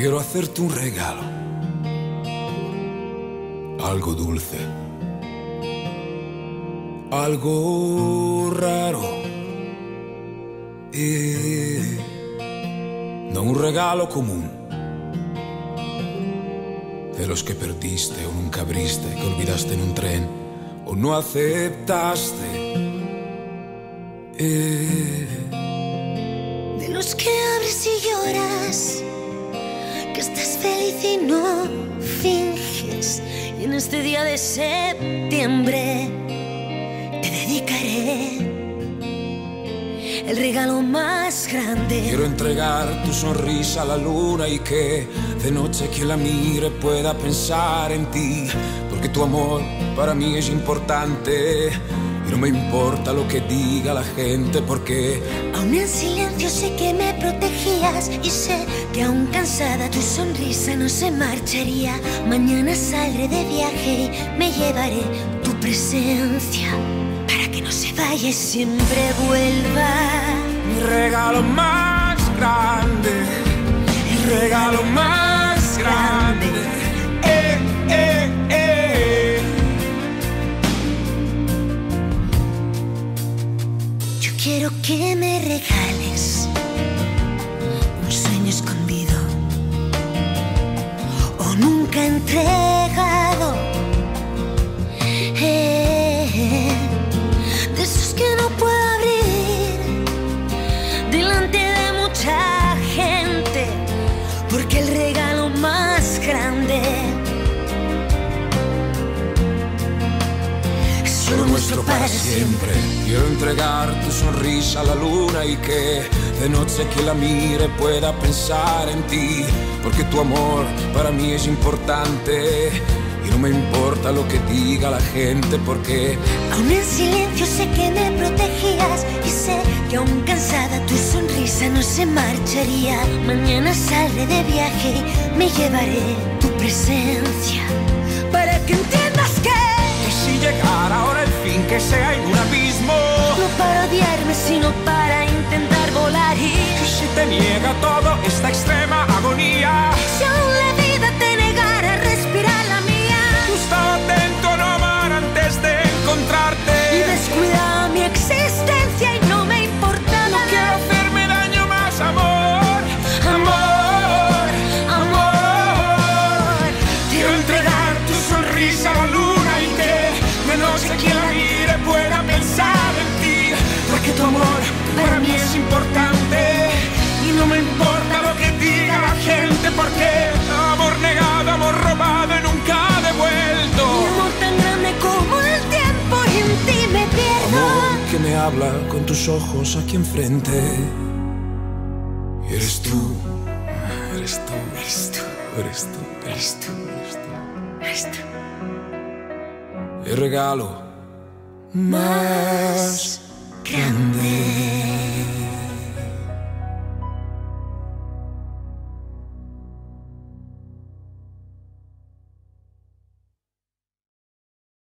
quiero hacerte un regalo, algo dulce, algo raro, y no un regalo común, de los que perdiste o nunca abriste, que olvidaste en un tren o no aceptaste. De los que abres y lloras, que estás feliz y no finges. Y en este día de septiembre te dedicaré el regalo más grande. Quiero entregar tu sonrisa a la luna y que de noche quien la mire pueda pensar en ti, porque tu amor para mí es importante y no me importa lo que diga la gente, porque aún en silencio sé que me protegías y sé que aún cansada tu sonrisa no se marcharía. Mañana saldré de viaje y me llevaré tu presencia para que no se vaya y siempre vuelva. mi regalo más grande, el regalo más grande. Yo quiero que me regales un sueño escondido o nunca entregado, de esos que no puedo abrir delante de mucha gente, porque el regalo más grande es solo nuestro para siempre. Quiero entregar tu sonrisa a la luna y que de noche quien la mire pueda pensar en ti, porque tu amor para mí es importante y no me importa lo que diga la gente, porque aún en silencio sé que me protegías y sé que aún cansada tu sonrisa no se marcharía. Mañana saldré de viaje y me llevaré tu presencia para que entiendas que si llegara ahora el fin, que sea en un abismo, no para odiarme sino para intentar volar. Y si te niega todo esta extrema agonía, si aún la vida te negara a respirar la mía, tú estás atento a no amar antes de encontrarte y descuidaba mi existencia y no me importaba. No quiero hacerme daño más, amor, amor, amor. Quiero entregar tu sonrisa a la luna y que de noche quien la mire pueda pensar en ti, porque tu amor para mí es importante y no me importa lo que diga la gente, porque amor negado, amor robado y nunca devuelto. Mi amor tan grande como el tiempo y en ti me pierdo. Amor que me habla con tus ojos aquí enfrente. Y eres tú, eres tú, Eres tú, eres tú, eres tú, eres tú. el regalo más